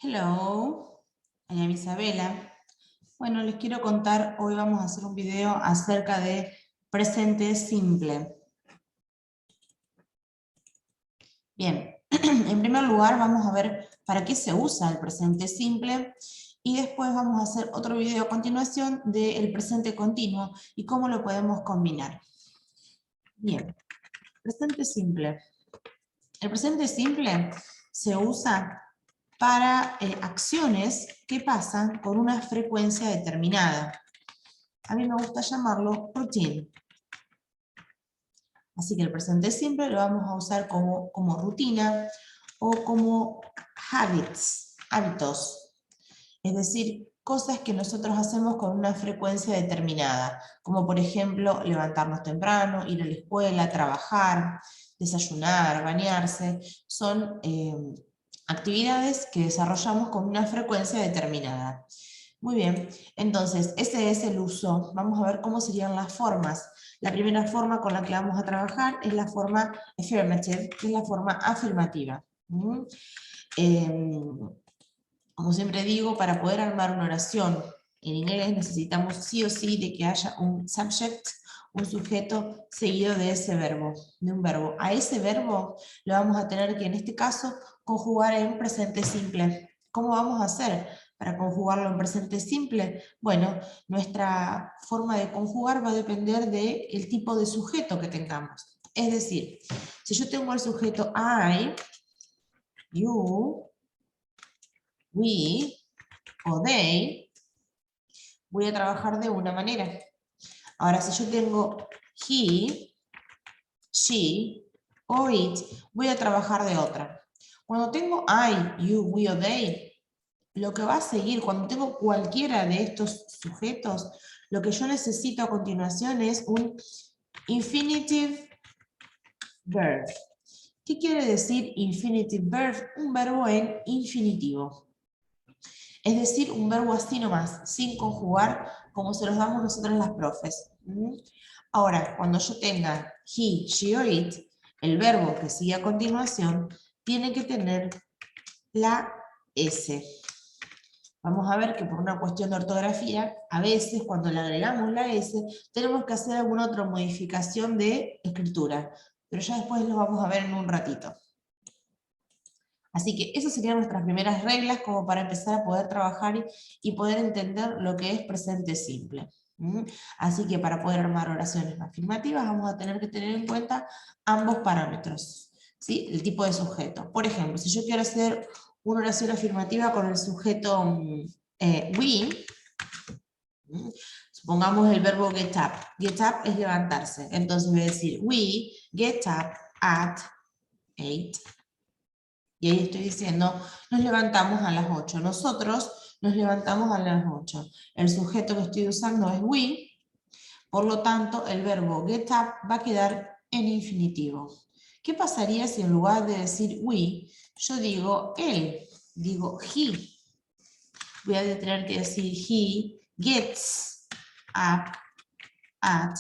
Hello, I am Isabela. Bueno, les quiero contar, hoy vamos a hacer un video acerca de presente simple. Bien, en primer lugar vamos a ver para qué se usa el presente simple y después vamos a hacer otro video a continuación del presente continuo y cómo lo podemos combinar. Bien, presente simple. El presente simple se usa para acciones que pasan con una frecuencia determinada. A mí me gusta llamarlo routine. Así que el presente simple lo vamos a usar como rutina o como hábitos. Es decir, cosas que nosotros hacemos con una frecuencia determinada, como por ejemplo levantarnos temprano, ir a la escuela, trabajar, desayunar, bañarse. Son actividades que desarrollamos con una frecuencia determinada. Muy bien, entonces ese es el uso. Vamos a ver cómo serían las formas. La primera forma con la que vamos a trabajar es la forma affirmative, que es la forma afirmativa. Como siempre digo, para poder armar una oración en inglés necesitamos sí o sí de que haya un subject, un sujeto seguido de ese verbo, de un verbo. A ese verbo lo vamos a tener que en este caso conjugar en presente simple. ¿Cómo vamos a hacer para conjugarlo en presente simple? Bueno, nuestra forma de conjugar va a depender del tipo de sujeto que tengamos. Es decir, si yo tengo el sujeto I, you, we o they, voy a trabajar de una manera. Ahora, si yo tengo he, she o it, voy a trabajar de otra. Cuando tengo I, you, we o they, lo que va a seguir, cuando tengo cualquiera de estos sujetos, lo que yo necesito a continuación es un infinitive verb. ¿Qué quiere decir infinitive verb? Un verbo en infinitivo. Es decir, un verbo así nomás, sin conjugar, como se los damos nosotros las profes. Ahora, cuando yo tenga he, she o it, el verbo que sigue a continuación tiene que tener la S. Vamos a ver que por una cuestión de ortografía, a veces cuando le agregamos la S, tenemos que hacer alguna otra modificación de escritura, pero ya después lo vamos a ver en un ratito. Así que esas serían nuestras primeras reglas como para empezar a poder trabajar y poder entender lo que es presente simple. Así que para poder armar oraciones afirmativas vamos a tener que tener en cuenta ambos parámetros, ¿sí? El tipo de sujeto. Por ejemplo, si yo quiero hacer una oración afirmativa con el sujeto we, supongamos el verbo get up. Get up es levantarse. Entonces voy a decir, we get up at 8. Y ahí estoy diciendo, nos levantamos a las 8. Nosotros nos levantamos a las 8. El sujeto que estoy usando es we, por lo tanto el verbo get up va a quedar en infinitivo. ¿Qué pasaría si en lugar de decir we, yo digo él, digo he? Voy a tener que decir he gets up at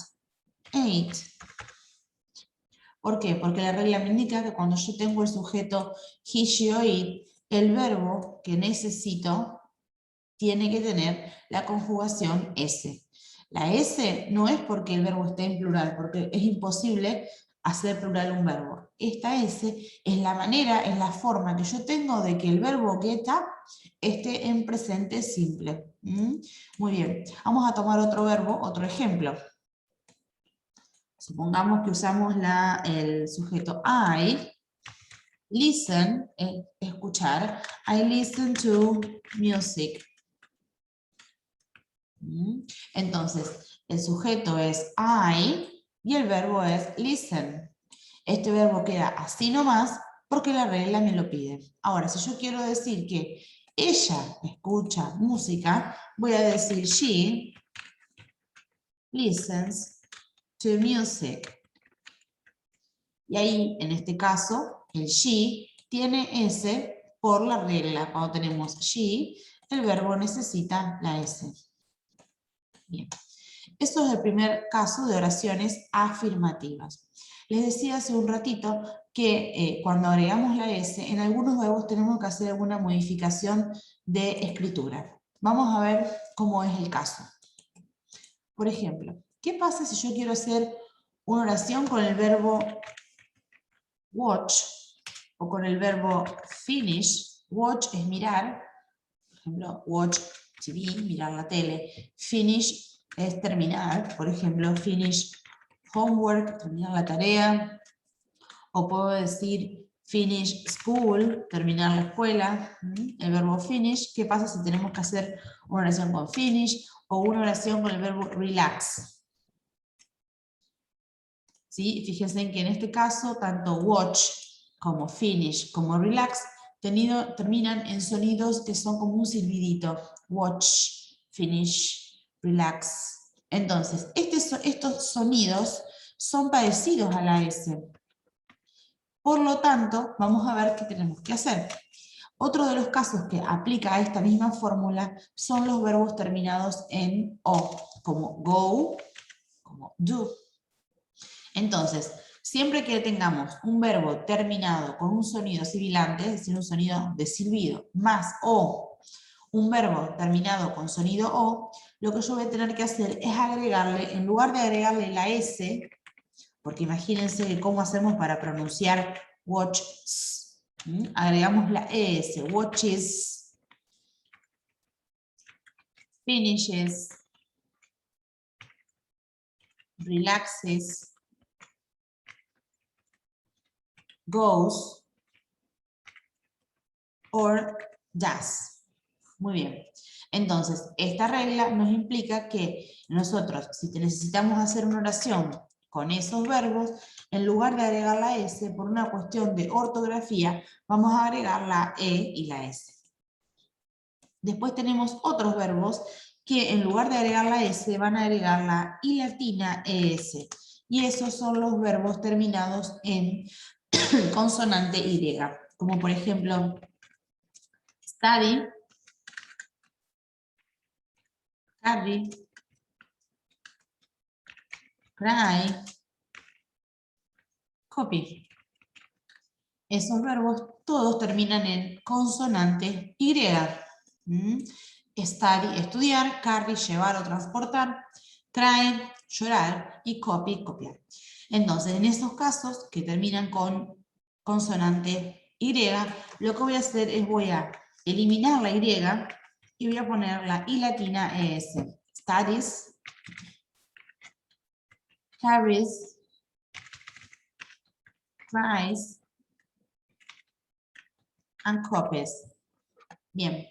8. ¿Por qué? Porque la regla me indica que cuando yo tengo el sujeto he, she o it, el verbo que necesito tiene que tener la conjugación S. La S no es porque el verbo esté en plural, porque es imposible hacer plural un verbo. Esta S es la manera, es la forma que yo tengo de que el verbo get up esté en presente simple. Muy bien, vamos a tomar otro verbo, otro ejemplo. Supongamos que usamos el sujeto I, listen, escuchar, I listen to music. Entonces, el sujeto es I y el verbo es listen. Este verbo queda así nomás porque la regla me lo pide. Ahora, si yo quiero decir que ella escucha música, voy a decir she listens to music. Y ahí, en este caso, el she tiene S por la regla. Cuando tenemos she, el verbo necesita la S. Bien. Esto es el primer caso de oraciones afirmativas. Les decía hace un ratito que cuando agregamos la S, en algunos verbos tenemos que hacer alguna modificación de escritura. Vamos a ver cómo es el caso. Por ejemplo, ¿qué pasa si yo quiero hacer una oración con el verbo watch o con el verbo finish? Watch es mirar, por ejemplo, watch TV, mirar la tele. Finish es terminar, por ejemplo, finish homework, terminar la tarea. O puedo decir finish school, terminar la escuela. El verbo finish. ¿Qué pasa si tenemos que hacer una oración con finish o una oración con el verbo relax? ¿Sí? Fíjense que en este caso, tanto watch como finish como relax terminan en sonidos que son como un silbidito. Watch, finish, relax. Entonces, estos sonidos son parecidos a la S. Por lo tanto, vamos a ver qué tenemos que hacer. Otro de los casos que aplica a esta misma fórmula son los verbos terminados en O, como go, como do. Entonces, siempre que tengamos un verbo terminado con un sonido sibilante, es decir, un sonido de silbido, más o un verbo terminado con sonido o, lo que yo voy a tener que hacer es agregarle, en lugar de agregarle la S, porque imagínense cómo hacemos para pronunciar watch, agregamos la ES, watches, finishes, relaxes, goes, or does. Muy bien. Entonces, esta regla nos implica que nosotros, si necesitamos hacer una oración con esos verbos, en lugar de agregar la S, por una cuestión de ortografía, vamos a agregar la E y la S. Después tenemos otros verbos que en lugar de agregar la S, van a agregar la I latina ES. Y esos son los verbos terminados en consonante Y, como por ejemplo, study, carry, cry, copy. Esos verbos todos terminan en consonante Y. Study, estudiar, carry, llevar o transportar, cry, llorar y copy, copiar. Entonces, en esos casos que terminan con consonante Y, lo que voy a hacer es voy a eliminar la Y y voy a poner la I latina ES. Studies, carries, cries, and copies. Bien.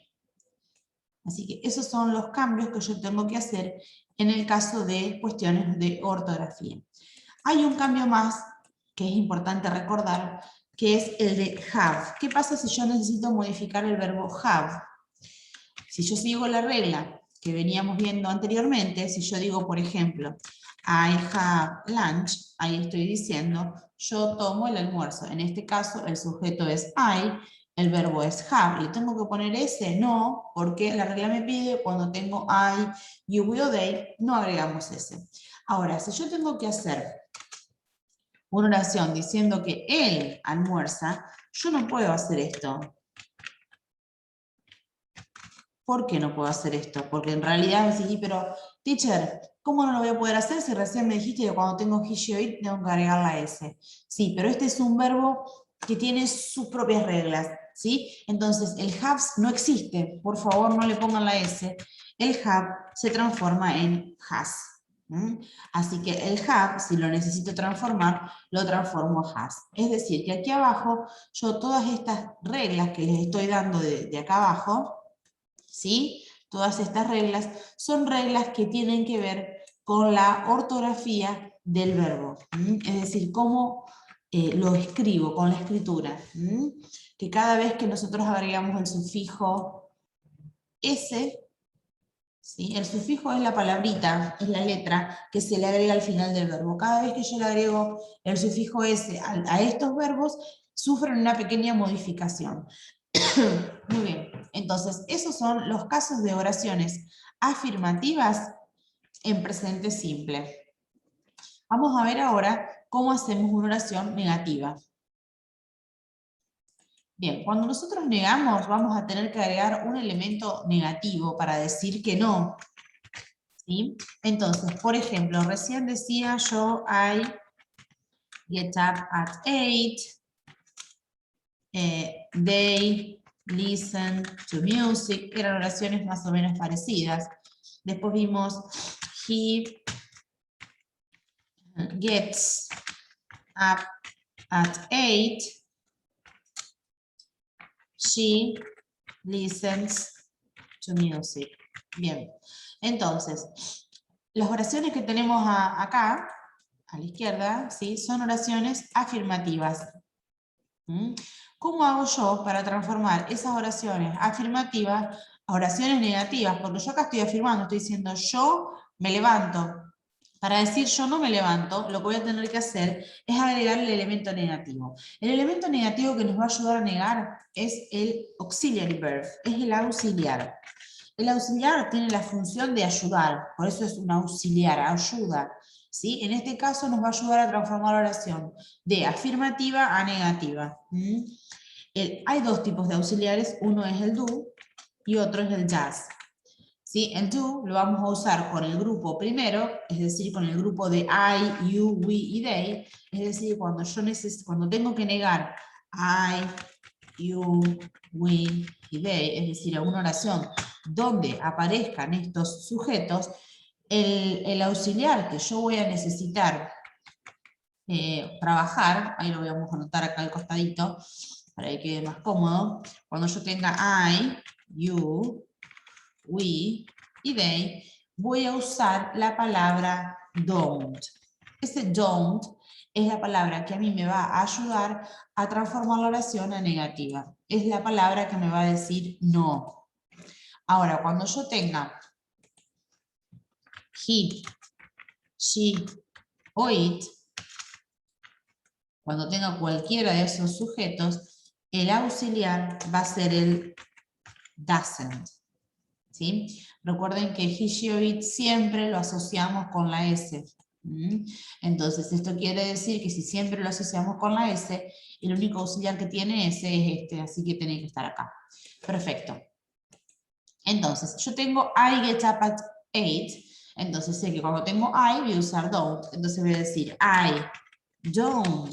Así que esos son los cambios que yo tengo que hacer en el caso de cuestiones de ortografía. Hay un cambio más que es importante recordar, que es el de have. ¿Qué pasa si yo necesito modificar el verbo have? Si yo sigo la regla que veníamos viendo anteriormente, si yo digo, por ejemplo, I have lunch, ahí estoy diciendo, yo tomo el almuerzo. En este caso, el sujeto es I, el verbo es have. ¿Le tengo que poner ese? No, porque la regla me pide cuando tengo I, you, we o they, no agregamos ese. Ahora, si yo tengo que hacer una oración diciendo que él almuerza, yo no puedo hacer esto. ¿Por qué no puedo hacer esto? Porque en realidad me decís, pero, teacher, ¿cómo no lo voy a poder hacer si recién me dijiste que cuando tengo he, she, it tengo que agregar la S? Sí, pero este es un verbo que tiene sus propias reglas, ¿sí? Entonces, el have no existe, por favor no le pongan la S. El have se transforma en has. Así que el have, si lo necesito transformar, lo transformo a has. Es decir, que aquí abajo, yo todas estas reglas que les estoy dando de acá abajo, ¿sí? Todas estas reglas son reglas que tienen que ver con la ortografía del verbo, es decir, cómo lo escribo, con la escritura. Que cada vez que nosotros agregamos el sufijo S, ¿sí? El sufijo es la palabrita, es la letra que se le agrega al final del verbo. Cada vez que yo le agrego el sufijo S a estos verbos, sufren una pequeña modificación. Muy bien, entonces esos son los casos de oraciones afirmativas en presente simple. Vamos a ver ahora ¿cómo hacemos una oración negativa? Bien, cuando nosotros negamos, vamos a tener que agregar un elemento negativo para decir que no. ¿Sí? Entonces, por ejemplo, recién decía yo, I get up at 8, they listen to music, eran oraciones más o menos parecidas. Después vimos, he gets up at 8, she listens to music. Bien, entonces, las oraciones que tenemos acá, a la izquierda, ¿sí? Son oraciones afirmativas. ¿Mm? ¿Cómo hago yo para transformar esas oraciones afirmativas a oraciones negativas? Porque yo acá estoy afirmando, estoy diciendo yo me levanto. Para decir yo no me levanto, lo que voy a tener que hacer es agregar el elemento negativo. El elemento negativo que nos va a ayudar a negar es el auxiliary verb, es el auxiliar. El auxiliar tiene la función de ayudar, por eso es un auxiliar, ayuda. ¿Sí? En este caso nos va a ayudar a transformar la oración de afirmativa a negativa. Hay dos tipos de auxiliares, uno es el do y otro es el just. ¿Sí? El do lo vamos a usar con el grupo primero, es decir, con el grupo de I, you, we y they, es decir, cuando tengo que negar I, you, we y they, es decir, una oración donde aparezcan estos sujetos, el auxiliar que yo voy a necesitar trabajar, ahí lo vamos a anotar acá al costadito, para que quede más cómodo, cuando yo tenga I, you, we y they, voy a usar la palabra don't. Ese don't es la palabra que a mí me va a ayudar a transformar la oración a negativa. Es la palabra que me va a decir no. Ahora, cuando yo tenga he, she o it, cuando tenga cualquiera de esos sujetos, el auxiliar va a ser el doesn't. ¿Sí? Recuerden que he, she o it siempre lo asociamos con la S. Entonces, esto quiere decir que si siempre lo asociamos con la S, el único auxiliar que tiene S es este, así que tiene que estar acá. Perfecto. Entonces, yo tengo I get up at 8, entonces sé que cuando tengo I voy a usar don't, entonces voy a decir I don't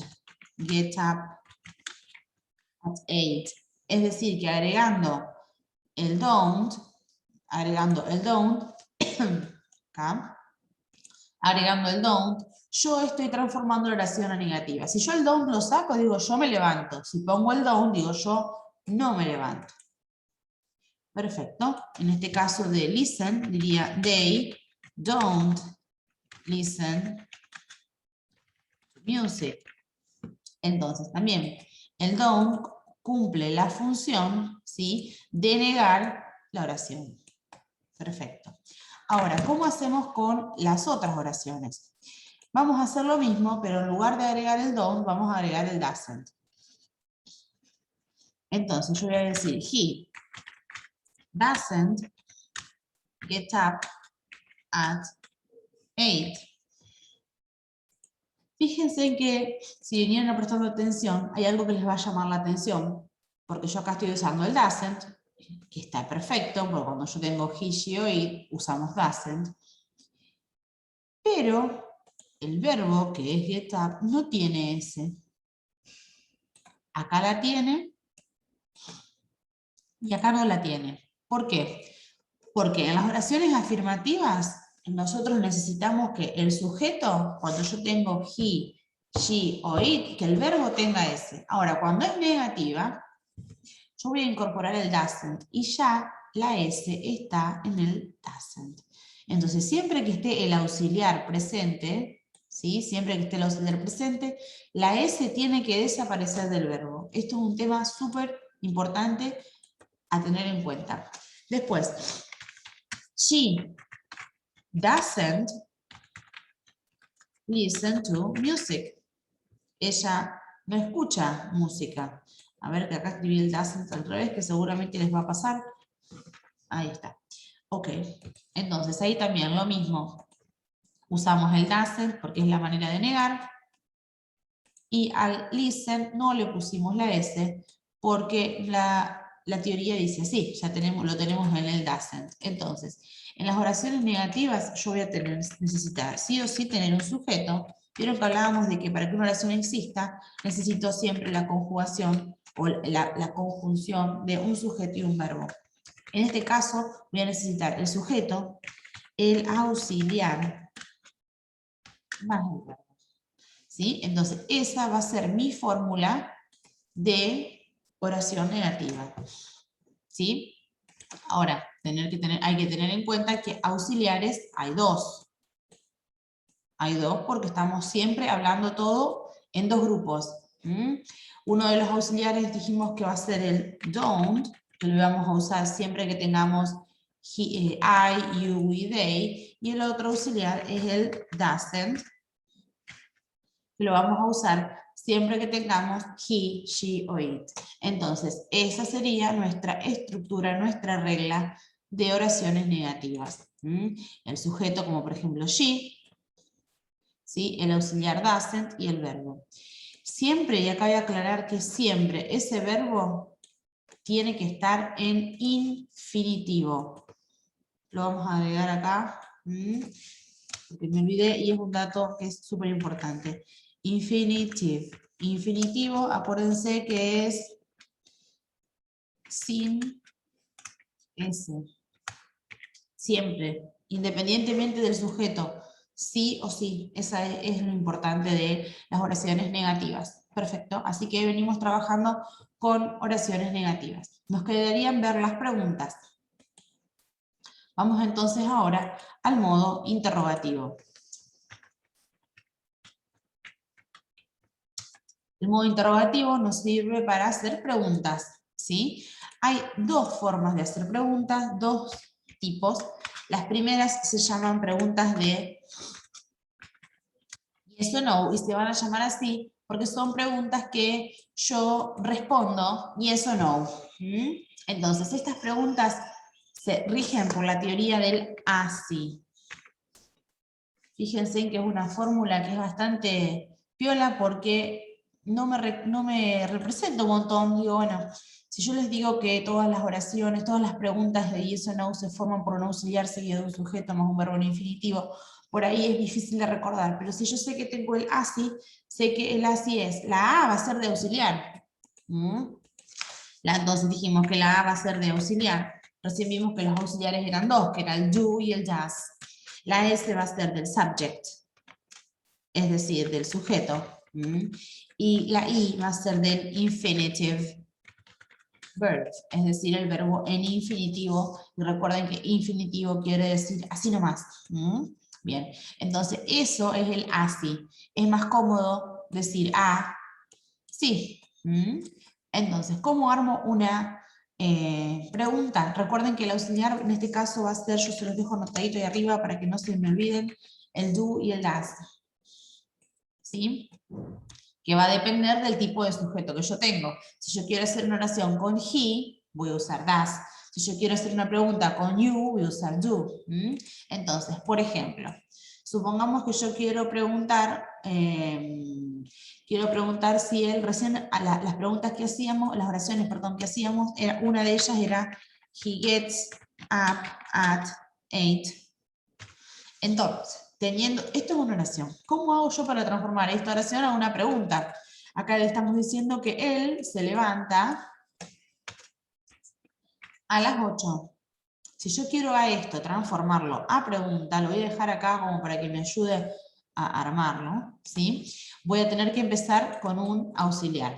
get up at 8. Es decir, que agregando el don't, acá, agregando el don't, yo estoy transformando la oración a negativa. Si yo el don't lo saco, digo yo me levanto. Si pongo el don't, digo yo no me levanto. Perfecto. En este caso de listen, diría they don't listen to music. Entonces también el don't cumple la función, ¿sí?, de negar la oración. Perfecto. Ahora, ¿cómo hacemos con las otras oraciones? Vamos a hacer lo mismo, pero en lugar de agregar el don't, vamos a agregar el doesn't. Entonces yo voy a decir, he doesn't get up at 8. Fíjense que si vinieron prestando atención, hay algo que les va a llamar la atención, porque yo acá estoy usando el doesn't, que está perfecto, porque cuando yo tengo he, she o it, usamos doesn't. Pero el verbo, que es get up, no tiene ese. Acá la tiene y acá no la tiene. ¿Por qué? Porque en las oraciones afirmativas nosotros necesitamos que el sujeto, cuando yo tengo he, she o it, que el verbo tenga ese. Ahora, cuando es negativa, yo voy a incorporar el doesn't y ya la S está en el doesn't. Entonces, siempre que esté el auxiliar presente, ¿sí?, siempre que esté el auxiliar presente, la S tiene que desaparecer del verbo. Esto es un tema súper importante a tener en cuenta. Después, she doesn't listen to music. Ella no escucha música. A ver, que acá escribí el doesn't al revés, que seguramente les va a pasar. Ahí está. Ok, entonces ahí también lo mismo. Usamos el doesn't porque es la manera de negar. Y al listen no le pusimos la S porque la teoría dice así, ya lo tenemos en el doesn't. Entonces, en las oraciones negativas yo voy a necesitar sí o sí tener un sujeto. Vieron que hablábamos de que para que una oración exista, necesito siempre la conjugación o la conjunción de un sujeto y un verbo. En este caso voy a necesitar el sujeto, el auxiliar, más el verbo. ¿Sí? Entonces, esa va a ser mi fórmula de oración negativa. ¿Sí? Ahora, hay que tener en cuenta que auxiliares hay dos. Hay dos porque estamos siempre hablando todo en dos grupos. Uno de los auxiliares dijimos que va a ser el don't, que lo vamos a usar siempre que tengamos I, you, we, they, y el otro auxiliar es el doesn't, que lo vamos a usar siempre que tengamos he, she o it. Entonces, esa sería nuestra estructura, nuestra regla de oraciones negativas. El sujeto, como por ejemplo she, ¿sí? El auxiliar doesn't y el verbo. Siempre, y acá voy a aclarar que siempre ese verbo tiene que estar en infinitivo. Lo vamos a agregar acá, porque me olvidé y es un dato que es súper importante. Infinitive. Infinitivo, acuérdense que es sin S. Siempre, independientemente del sujeto. Sí o sí, esa es lo importante de las oraciones negativas. Perfecto, así que venimos trabajando con oraciones negativas. Nos quedarían ver las preguntas. Vamos entonces ahora al modo interrogativo. El modo interrogativo nos sirve para hacer preguntas, ¿sí? Hay dos formas de hacer preguntas, dos tipos. Las primeras se llaman preguntas de yes o no, y se van a llamar así porque son preguntas que yo respondo yes o no. Entonces, estas preguntas se rigen por la teoría del así. Fíjense que es una fórmula que es bastante piola porque no me representa un montón. Digo, bueno, si yo les digo que todas las oraciones, todas las preguntas de yes o no se forman por un auxiliar seguido de un sujeto más un verbo en infinitivo, por ahí es difícil de recordar. Pero si yo sé que tengo el así, sé que el así es, la A va a ser de auxiliar. Entonces dijimos que la A va a ser de auxiliar. Recién vimos que los auxiliares eran dos, que era el do y el does. La S va a ser del subject, es decir, del sujeto. Y la I va a ser del infinitive verb, es decir, el verbo en infinitivo. Y recuerden que infinitivo quiere decir así nomás. Bien, entonces eso es el así. Es más cómodo decir sí. Entonces, ¿cómo armo una pregunta? Recuerden que el auxiliar en este caso va a ser, yo se los dejo anotadito ahí arriba para que no se me olviden, el do y el does. ¿Sí? Que va a depender del tipo de sujeto que yo tengo. Si yo quiero hacer una oración con he, voy a usar does. Si yo quiero hacer una pregunta con you, voy a usar do. Entonces, por ejemplo, supongamos que yo quiero preguntar si él recién, las preguntas que hacíamos, las oraciones, perdón, que hacíamos, una de ellas era he gets up at 8. Entonces, esto es una oración. ¿Cómo hago yo para transformar esta oración a una pregunta? Acá le estamos diciendo que él se levanta a las 8. Si yo quiero a esto transformarlo a pregunta, lo voy a dejar acá como para que me ayude a armarlo, ¿sí? Voy a tener que empezar con un auxiliar.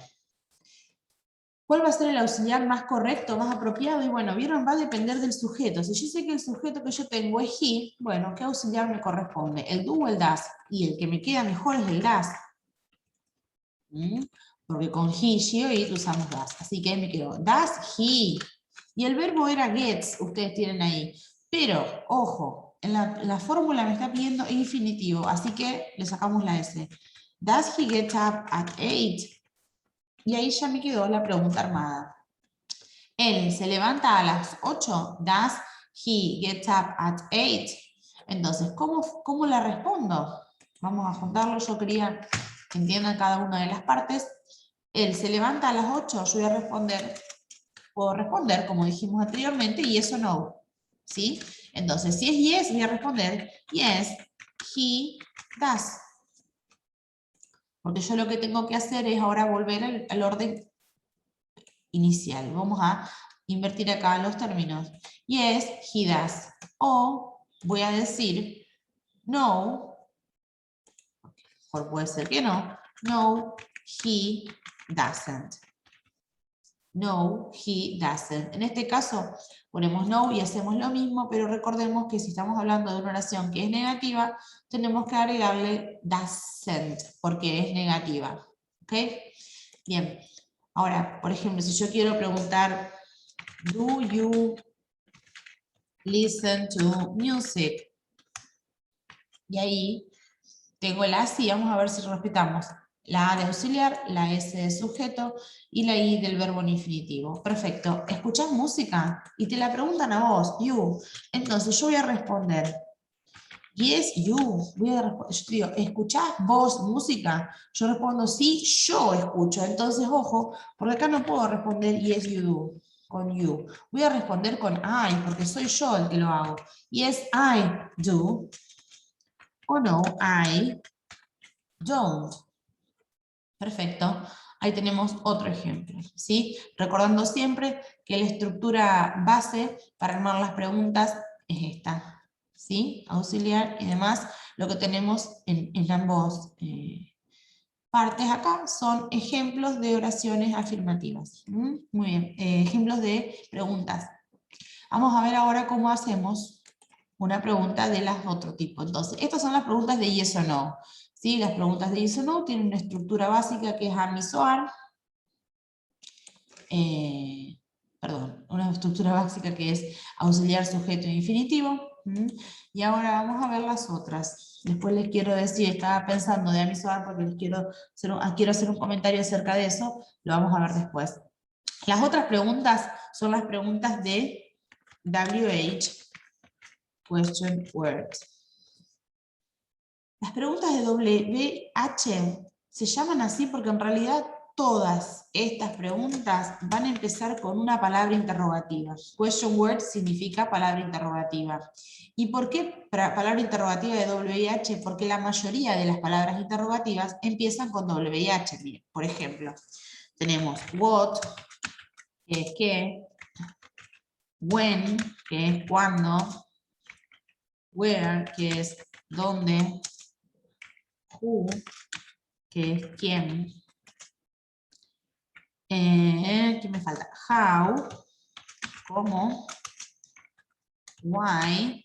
¿Cuál va a ser el auxiliar más correcto, más apropiado? Y bueno, vieron, va a depender del sujeto. Si yo sé que el sujeto que yo tengo es he, bueno, ¿qué auxiliar me corresponde? ¿El do o el das? Y el que me queda mejor es el das. Porque con he, she o it usamos das. Así que me quedó das, he. Y el verbo era gets, ustedes tienen ahí. Pero, ojo, en la fórmula me está pidiendo infinitivo, así que le sacamos la S. Does he get up at 8? Y ahí ya me quedó la pregunta armada. Él se levanta a las 8. Does he get up at 8? Entonces, ¿cómo la respondo? Vamos a juntarlo. Yo quería entiendan cada una de las partes. Él se levanta a las 8, yo voy a responder, puedo responder como dijimos anteriormente, yes o no, ¿sí? Entonces, si es yes, voy a responder yes, he does. Porque yo lo que tengo que hacer es ahora volver al orden inicial. Vamos a invertir acá los términos. Yes, he does. O voy a decir no, mejor puede ser que no, no, he doesn't. No, he doesn't. En este caso ponemos no y hacemos lo mismo, pero recordemos que si estamos hablando de una oración que es negativa, tenemos que agregarle doesn't, porque es negativa. ¿Ok? Bien. Ahora, por ejemplo, si yo quiero preguntar, do you listen to music? Y ahí tengo el as y vamos a ver si respetamos la A de auxiliar, la S de sujeto y la I del verbo en infinitivo. Perfecto. ¿Escuchás música? Y te la preguntan a vos, you. Entonces yo voy a responder, yes, you. Yo te digo, ¿escuchás vos música? Yo respondo, sí, yo escucho. Entonces, ojo, porque acá no puedo responder yes, you do, con you. Voy a responder con I, porque soy yo el que lo hago. Yes, I do. O no, I don't. Perfecto. Ahí tenemos otro ejemplo, ¿sí? Recordando siempre que la estructura base para armar las preguntas es esta, ¿sí? Auxiliar y demás. Lo que tenemos en ambos partes acá son ejemplos de oraciones afirmativas. Muy bien, ejemplos de preguntas. Vamos a ver ahora cómo hacemos una pregunta de las otro tipo. Entonces, estas son las preguntas de yes o no. ¿Sí? Las preguntas de yes o no tienen una estructura básica que es am, is o are. Perdón, una estructura básica que es auxiliar, sujeto e infinitivo. Y ahora vamos a ver las otras. Después les quiero decir, estaba pensando de am, is o are porque les quiero hacer un comentario acerca de eso, lo vamos a ver después. Las otras preguntas son las preguntas de WH, question words. Las preguntas de WH se llaman así porque en realidad todas estas preguntas van a empezar con una palabra interrogativa. Question word significa palabra interrogativa. ¿Y por qué palabra interrogativa de WH? Porque la mayoría de las palabras interrogativas empiezan con WH. Miren, por ejemplo, tenemos what, que es qué, when, que es cuándo, where, que es dónde, who, que es quién. ¿Qué me falta? How, cómo, why,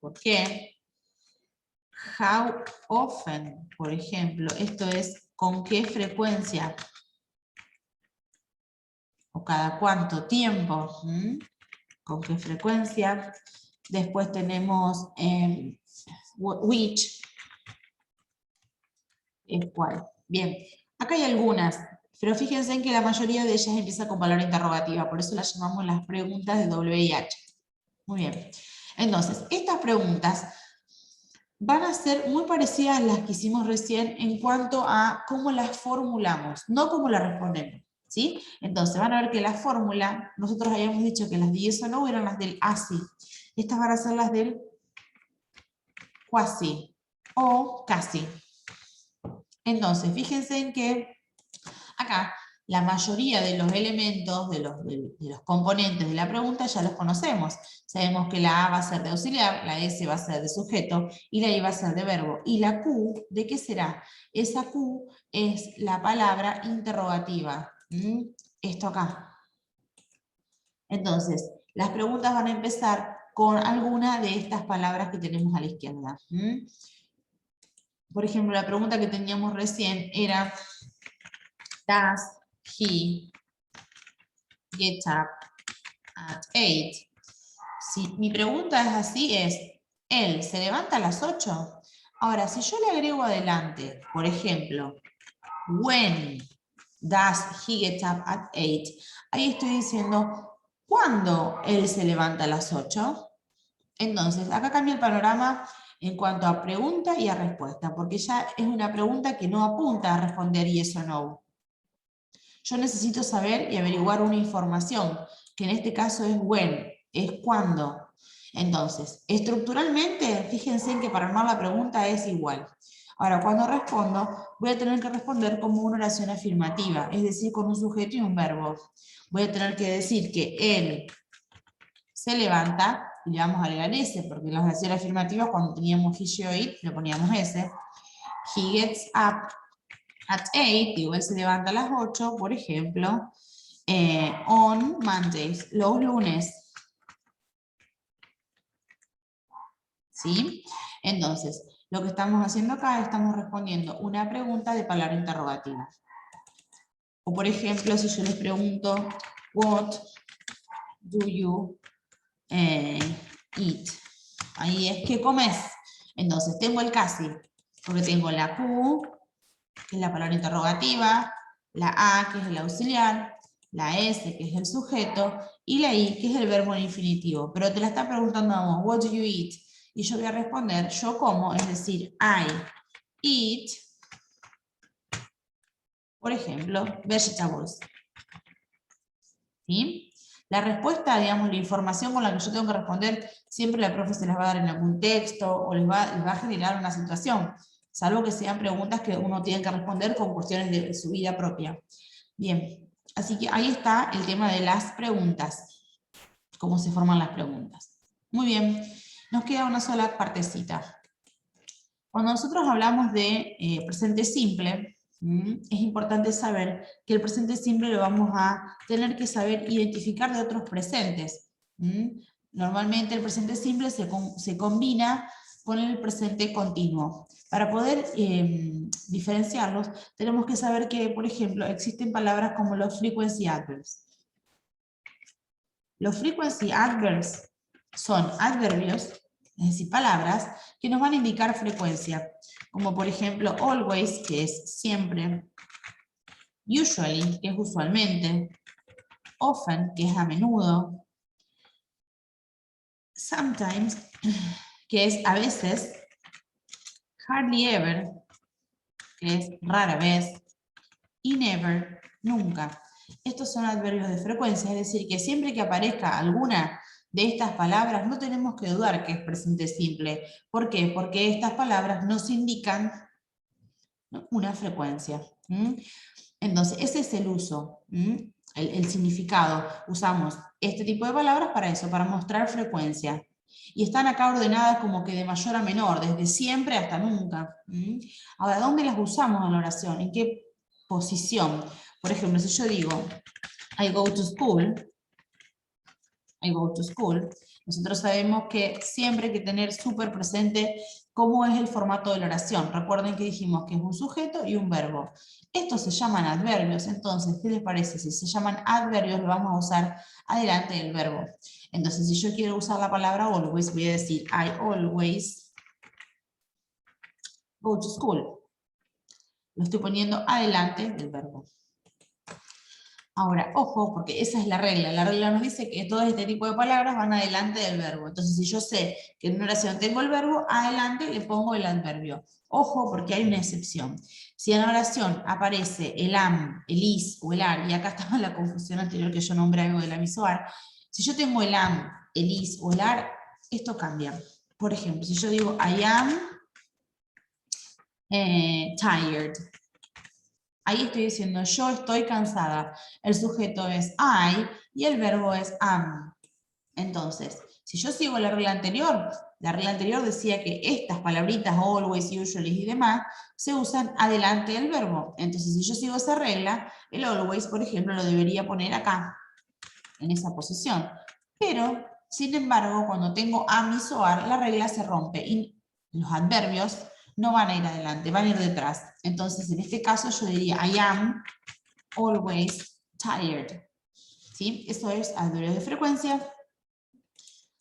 por qué, how often, por ejemplo, esto es con qué frecuencia, o cada cuánto tiempo, con qué frecuencia. Después tenemos which, es cuál. Bien, acá hay algunas, pero fíjense en que la mayoría de ellas empieza con palabra interrogativa, por eso las llamamos las preguntas de WH. Muy bien. Entonces, estas preguntas van a ser muy parecidas a las que hicimos recién en cuanto a cómo las formulamos, no cómo las respondemos. ¿Sí? Entonces, van a ver que la fórmula, nosotros habíamos dicho que las de yes o no eran las del así. Estas van a ser las del cuasi o casi. Entonces, fíjense en que acá la mayoría de los elementos, de los componentes de la pregunta ya los conocemos. Sabemos que la A va a ser de auxiliar, la S va a ser de sujeto y la I va a ser de verbo. ¿Y la Q de qué será? Esa Q es la palabra interrogativa. Esto acá. Entonces, las preguntas van a empezar con alguna de estas palabras que tenemos a la izquierda. Por ejemplo, la pregunta que teníamos recién era does he get up at 8? Si mi pregunta es así, es, ¿él se levanta a las 8? Ahora, si yo le agrego adelante, por ejemplo, when does he get up at 8? Ahí estoy diciendo, ¿cuándo él se levanta a las 8? Entonces, acá cambia el panorama en cuanto a pregunta y a respuesta, porque ya es una pregunta que no apunta a responder yes o no. Yo necesito saber y averiguar una información, que en este caso es when, es cuándo. Entonces, estructuralmente, fíjense en que para armar la pregunta es igual. Ahora, cuando respondo, voy a tener que responder como una oración afirmativa, es decir, con un sujeto y un verbo. Voy a tener que decir que él se levanta, y le vamos a agregar ese, porque en las oraciones afirmativas, cuando teníamos he, she o it, le poníamos ese. He gets up at 8, digo, él se levanta a las 8, por ejemplo, on Mondays, los lunes. ¿Sí? Entonces, lo que estamos haciendo acá, estamos respondiendo una pregunta de palabra interrogativa. O por ejemplo, si yo les pregunto, what do you eat? Ahí es, ¿qué comes? Entonces, tengo el casi, porque tengo la Q, que es la palabra interrogativa, la A, que es el auxiliar, la S, que es el sujeto, y la I, que es el verbo en infinitivo. Pero te la está preguntando a vos, what do you eat? Y yo voy a responder, yo como, es decir, I eat, por ejemplo, vegetables. ¿Sí? La respuesta, digamos, la información con la que yo tengo que responder, siempre la profe se las va a dar en algún texto o les va a generar una situación, salvo que sean preguntas que uno tiene que responder con cuestiones de su vida propia. Bien, así que ahí está el tema de las preguntas, cómo se forman las preguntas. Muy bien, nos queda una sola partecita. Cuando nosotros hablamos de presente simple, es importante saber que el presente simple lo vamos a tener que saber identificar de otros presentes. Normalmente el presente simple se combina con el presente continuo. Para poder diferenciarlos, tenemos que saber que, por ejemplo, existen palabras como los frequency adverbs. Los frequency adverbs son adverbios, es decir, palabras que nos van a indicar frecuencia, como por ejemplo always, que es siempre, usually, que es usualmente, often, que es a menudo, sometimes, que es a veces, hardly ever, que es rara vez, y never, nunca. Estos son adverbios de frecuencia, es decir, que siempre que aparezca alguna de estas palabras, no tenemos que dudar que es presente simple. ¿Por qué? Porque estas palabras nos indican una frecuencia. Entonces, ese es el uso, el significado. Usamos este tipo de palabras para eso, para mostrar frecuencia. Y están acá ordenadas como que de mayor a menor, desde siempre hasta nunca. Ahora, ¿dónde las usamos en la oración? ¿En qué posición? Por ejemplo, si yo digo, I go to school, nosotros sabemos que siempre hay que tener súper presente cómo es el formato de la oración. Recuerden que dijimos que es un sujeto y un verbo. Estos se llaman adverbios, entonces, ¿qué les parece? Si se llaman adverbios, lo vamos a usar adelante del verbo. Entonces, si yo quiero usar la palabra always, voy a decir, I always go to school. Lo estoy poniendo adelante del verbo. Ahora, ojo, porque esa es la regla. La regla nos dice que todo este tipo de palabras van adelante del verbo. Entonces, si yo sé que en una oración tengo el verbo, adelante le pongo el adverbio. Ojo, porque hay una excepción. Si en la oración aparece el am, el is o el are, y acá estaba la confusión anterior que yo nombré algo del am, is o are, si yo tengo el am, el is o el are, esto cambia. Por ejemplo, si yo digo I am tired, ahí estoy diciendo yo estoy cansada. El sujeto es I y el verbo es am. Entonces, si yo sigo la regla anterior decía que estas palabritas, always, usually y demás, se usan adelante del verbo. Entonces, si yo sigo esa regla, el always, por ejemplo, lo debería poner acá, en esa posición. Pero, sin embargo, cuando tengo am y soar, la regla se rompe y los adverbios no van a ir adelante, van a ir detrás. Entonces, en este caso yo diría, I am always tired. ¿Sí? Eso es adverbio de frecuencia.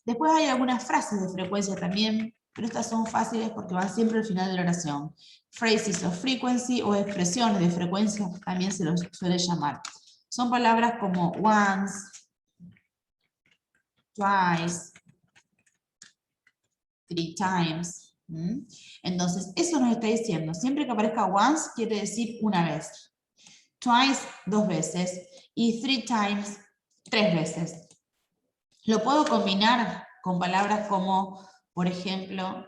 Después hay algunas frases de frecuencia también, pero estas son fáciles porque van siempre al final de la oración. Phrases of frequency o expresiones de frecuencia también se los suele llamar. Son palabras como once, twice, 3 times. Entonces, eso nos está diciendo, siempre que aparezca once, quiere decir una vez. Twice, 2 veces. Y 3 times, 3 veces. Lo puedo combinar con palabras como, por ejemplo,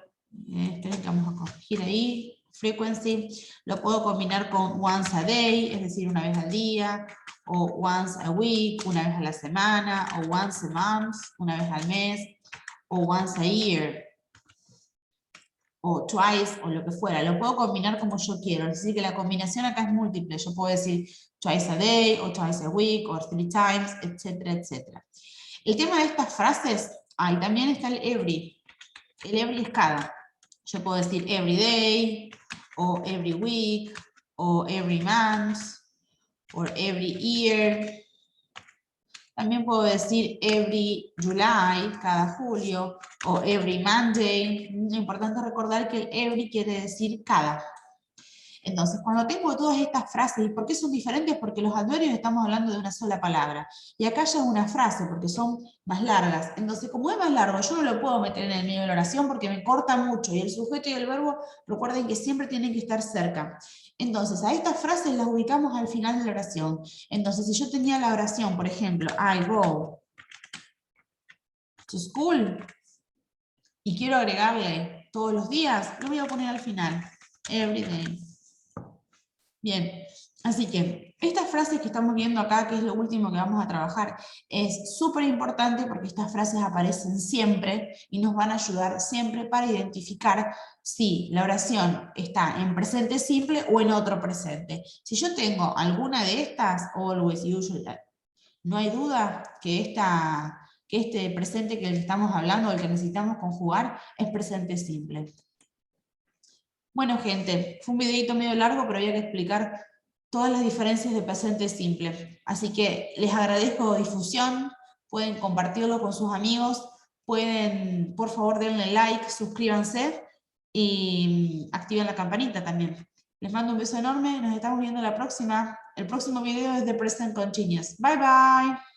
esperen que vamos a corregir ahí, frequency. Lo puedo combinar con once a day, es decir, una vez al día, o once a week, una vez a la semana, o once a month, una vez al mes, o once a year, o twice, o lo que fuera. Lo puedo combinar como yo quiero, es decir, que la combinación acá es múltiple. Yo puedo decir twice a day, o twice a week, o 3 times, etcétera, etcétera. El tema de estas frases, ahí también está el every. El every es cada. Yo puedo decir every day, o every week, o every month, o every year. También puedo decir every July, cada julio, o every Monday. Es importante recordar que el every quiere decir cada. Entonces, cuando tengo todas estas frases, ¿y por qué son diferentes? Porque los adverbios estamos hablando de una sola palabra. Y acá ya es una frase, porque son más largas. Entonces, como es más largo, yo no lo puedo meter en el medio de la oración porque me corta mucho. Y el sujeto y el verbo, recuerden que siempre tienen que estar cerca. Entonces, a estas frases las ubicamos al final de la oración. Entonces, si yo tenía la oración, por ejemplo, I go to school, y quiero agregarle todos los días, lo voy a poner al final. Every day. Bien, así que estas frases que estamos viendo acá, que es lo último que vamos a trabajar, es súper importante porque estas frases aparecen siempre y nos van a ayudar siempre para identificar si la oración está en presente simple o en otro presente. Si yo tengo alguna de estas, always, usually, no hay duda que este presente que estamos hablando, el que necesitamos conjugar, es presente simple. Bueno, gente, fue un videito medio largo, pero había que explicar todas las diferencias de presente simple. Así que les agradezco difusión, pueden compartirlo con sus amigos, pueden, por favor, denle like, suscríbanse y activen la campanita también. Les mando un beso enorme, nos estamos viendo la próxima. El próximo video es de Present Continuous. Bye, bye.